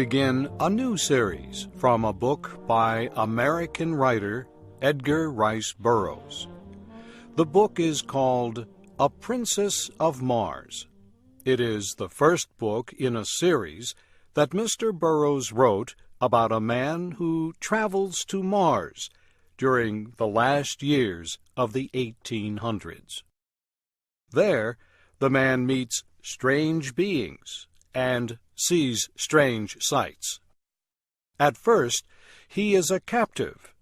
Begin a new series from a book by American writer Edgar Rice Burroughs. The book is called A Princess of Mars. It is the first book in a series that Mr. Burroughs wrote about a man who travels to Mars during the last years of the 1800s. There, the man meets strange beings and sees strange sights. At first, he is a captive,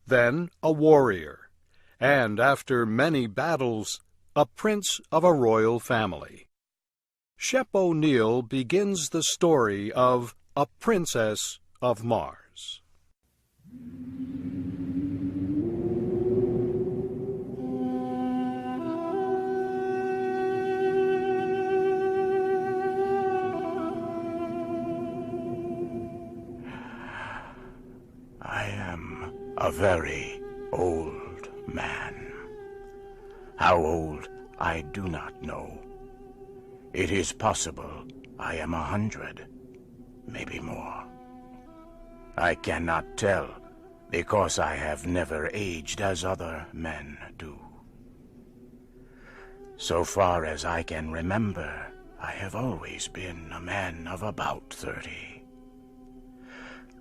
then a warrior, and after many battles, a prince of a royal family. Shep O'Neal begins the story of A Princess of Mars. I am a very old man. How old, I do not know. It is possible I am 100, maybe more. I cannot tell because I have never aged as other men do. So far as I can remember, I have always been a man of about 30.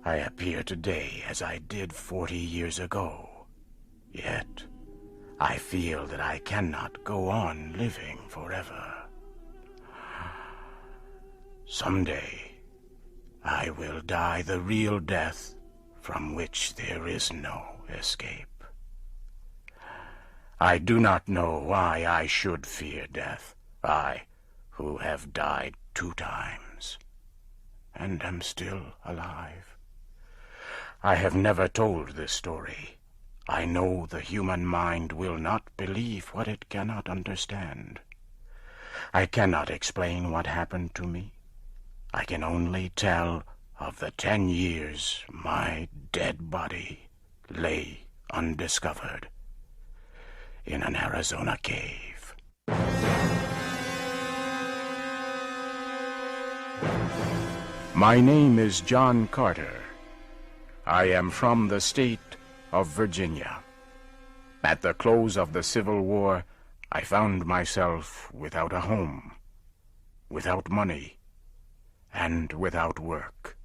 I appear today as I did 40 years ago, yet I feel that I cannot go on living forever. Someday, I will die the real death from which there is no escape. I do not know why I should fear death, I who have died 2 times, and am still alive. I have never told this story. I know the human mind will not believe what it cannot understand. I cannot explain what happened to me. I can only tell of the 10 years my dead body lay undiscovered in an Arizona cave. My name is John Carter. I am from the state of Virginia. At the close of the Civil War, I found myself without a home, without money, and without work.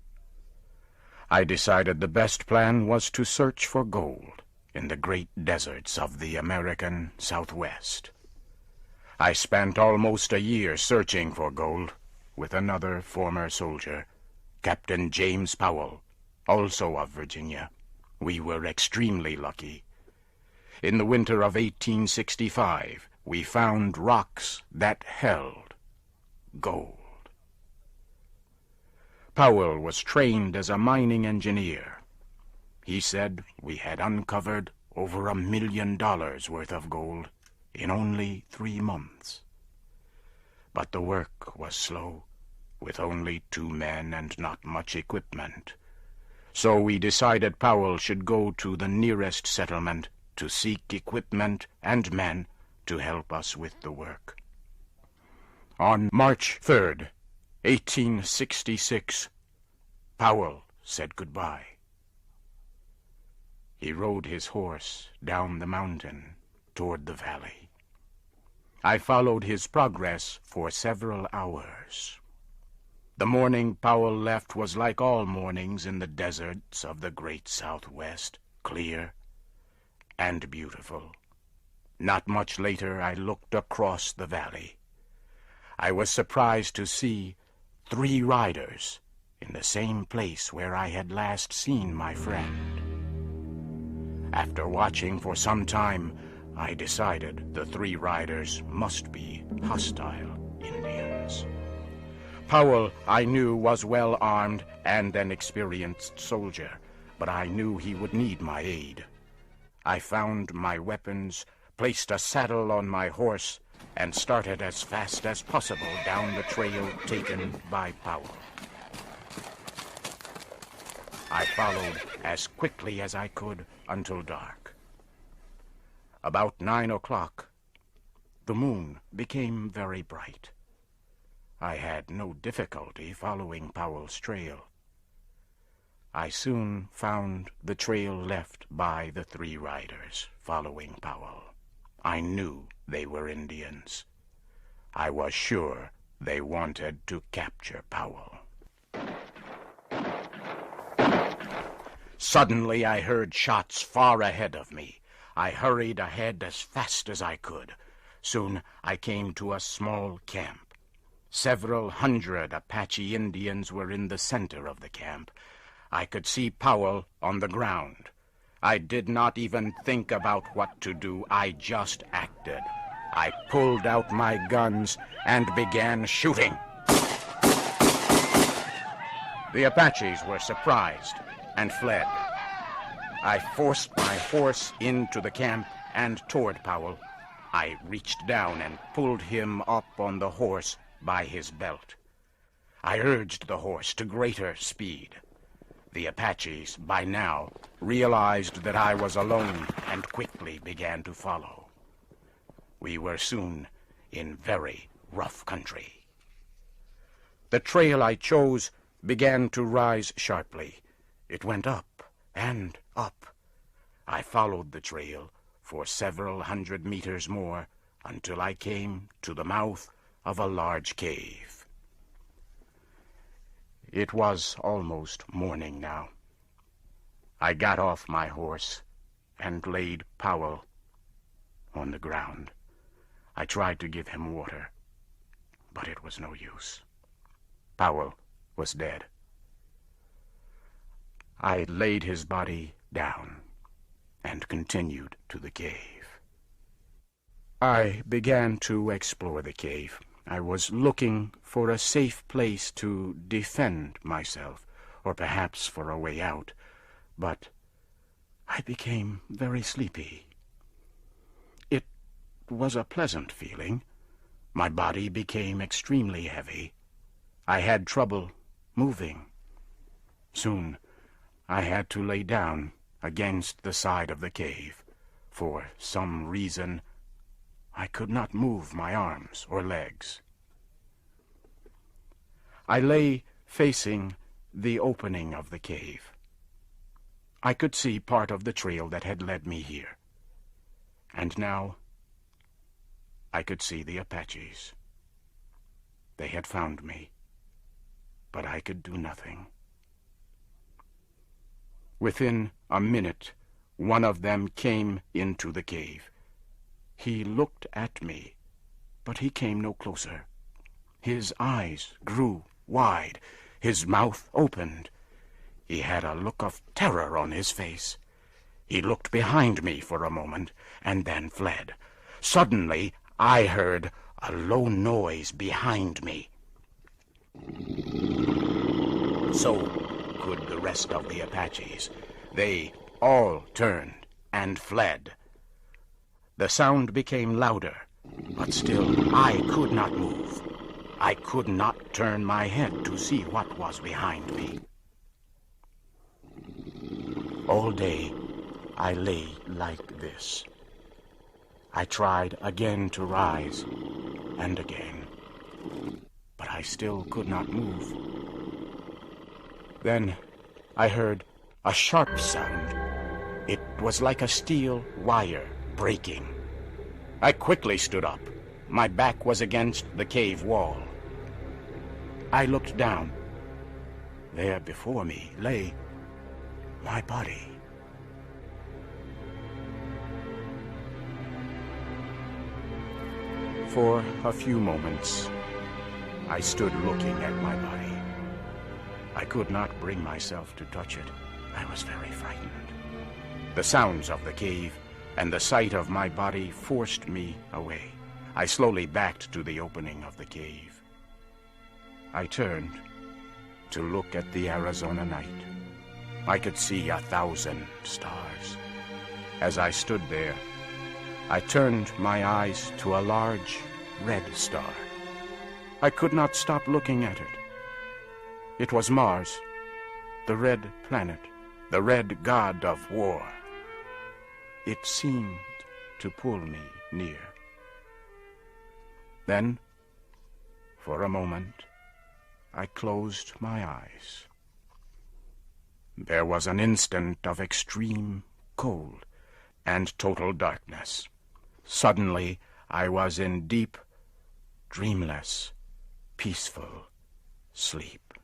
I decided the best plan was to search for gold in the great deserts of the American Southwest. I spent almost a year searching for gold with another former soldier, Captain James Powell, also of Virginia. We were extremely lucky. In the winter of 1865, we found rocks that held gold. Powell was trained as a mining engineer. He said we had uncovered over $1 million worth of gold in only 3 months. But the work was slow, with only 2 men and not much equipment. So we decided Powell should go to the nearest settlement to seek equipment and men to help us with the work. On March 3rd, 1866, Powell said goodbye. He rode his horse down the mountain toward the valley. I followed his progress for several hours. The morning Powell left was like all mornings in the deserts of the great Southwest, clear and beautiful. Not much later, I looked across the valley. I was surprised to see 3 riders in the same place where I had last seen my friend. After watching for some time, I decided the 3 riders must be hostile Indians. Powell, I knew, was well armed and an experienced soldier, but I knew he would need my aid. I found my weapons, placed a saddle on my horse, and started as fast as possible down the trail taken by Powell. I followed as quickly as I could until dark. About 9 o'clock, the moon became very bright. I had no difficulty following Powell's trail. I soon found the trail left by the 3 riders following Powell. I knew they were Indians. I was sure they wanted to capture Powell. Suddenly I heard shots far ahead of me. I hurried ahead as fast as I could. Soon I came to a small camp. Several hundred Apache Indians were in the center of the camp. I could see Powell on the ground. I did not even think about what to do. I just acted. I pulled out my guns and began shooting. The Apaches were surprised and fled. I forced my horse into the camp and toward Powell. I reached down and pulled him up on the horse by his belt. I urged the horse to greater speed. The Apaches, by now, realized that I was alone and quickly began to follow. We were soon in very rough country. The trail I chose began to rise sharply. It went up and up. I followed the trail for several hundred meters more until I came to the mouth of a large cave. It was almost morning now. I got off my horse and laid Powell on the ground. I tried to give him water, but it was no use. Powell was dead. I laid his body down and continued to the cave. I began to explore the cave. I was looking for a safe place to defend myself, or perhaps for a way out, but I became very sleepy. It was a pleasant feeling. My body became extremely heavy. I had trouble moving. Soon I had to lay down against the side of the cave. For some reason, I could not move my arms or legs. I lay facing the opening of the cave. I could see part of the trail that had led me here. And now I could see the Apaches. They had found me, but I could do nothing. Within a minute, one of them came into the cave. He looked at me, but he came no closer. His eyes grew wide. His mouth opened. He had a look of terror on his face. He looked behind me for a moment and then fled. Suddenly, I heard a low noise behind me. So could the rest of the Apaches. They all turned and fled. The sound became louder, but still I could not move. I could not turn my head to see what was behind me. All day I lay like this. I tried again to rise, and again, but I still could not move. Then I heard a sharp sound. It was like a steel wire breaking. I quickly stood up. My back was against the cave wall. I looked down. There before me lay my body. For a few moments, I stood looking at my body. I could not bring myself to touch it. I was very frightened. The sounds of the cave and the sight of my body forced me away. I slowly backed to the opening of the cave. I turned to look at the Arizona night. I could see 1,000 stars. As I stood there, I turned my eyes to a large red star. I could not stop looking at it. It was Mars, the red planet, the red god of war. It seemed to pull me near. Then, for a moment, I closed my eyes. There was an instant of extreme cold and total darkness. Suddenly, I was in deep, dreamless, peaceful sleep.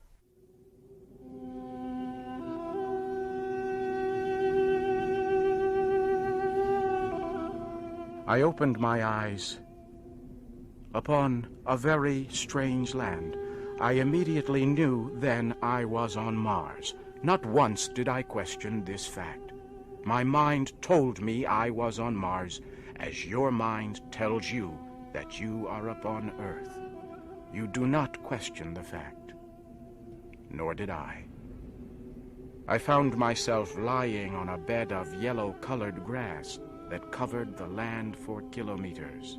I opened my eyes upon a very strange land. I immediately knew then I was on Mars. Not once did I question this fact. My mind told me I was on Mars, as your mind tells you that you are upon Earth. You do not question the fact. Nor did I. I found myself lying on a bed of yellow-colored grass that covered the land for kilometers.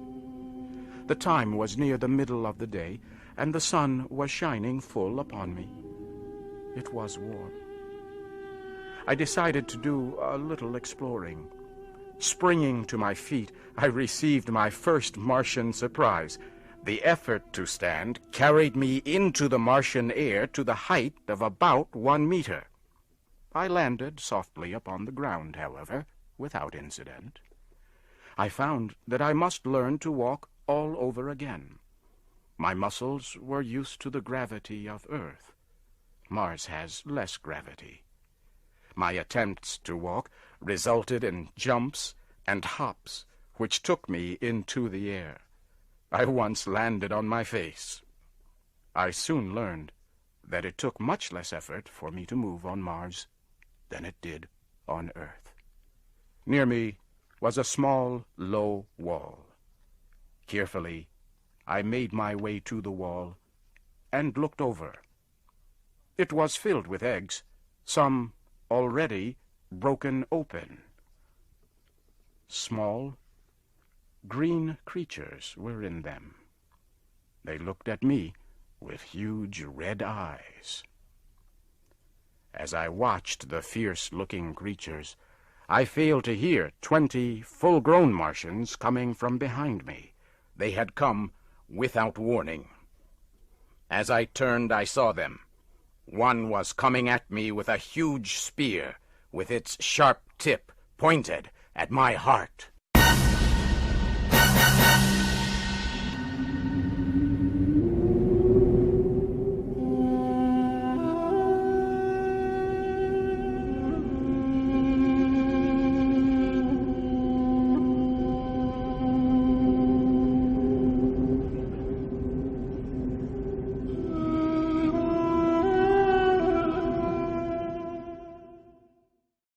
The time was near the middle of the day, and the sun was shining full upon me. It was warm. I decided to do a little exploring. Springing to my feet, I received my first Martian surprise. The effort to stand carried me into the Martian air to the height of about 1 meter. I landed softly upon the ground, however, without incident. I found that I must learn to walk all over again. My muscles were used to the gravity of Earth. Mars has less gravity. My attempts to walk resulted in jumps and hops, which took me into the air. I once landed on my face. I soon learned that it took much less effort for me to move on Mars than it did on Earth. Near me was a small, low wall. Carefully, I made my way to the wall and looked over. It was filled with eggs, some already broken open. Small, green creatures were in them. They looked at me with huge red eyes. As I watched the fierce-looking creatures, I failed to hear 20 full-grown Martians coming from behind me. They had come without warning. As I turned, I saw them. One was coming at me with a huge spear, with its sharp tip pointed at my heart.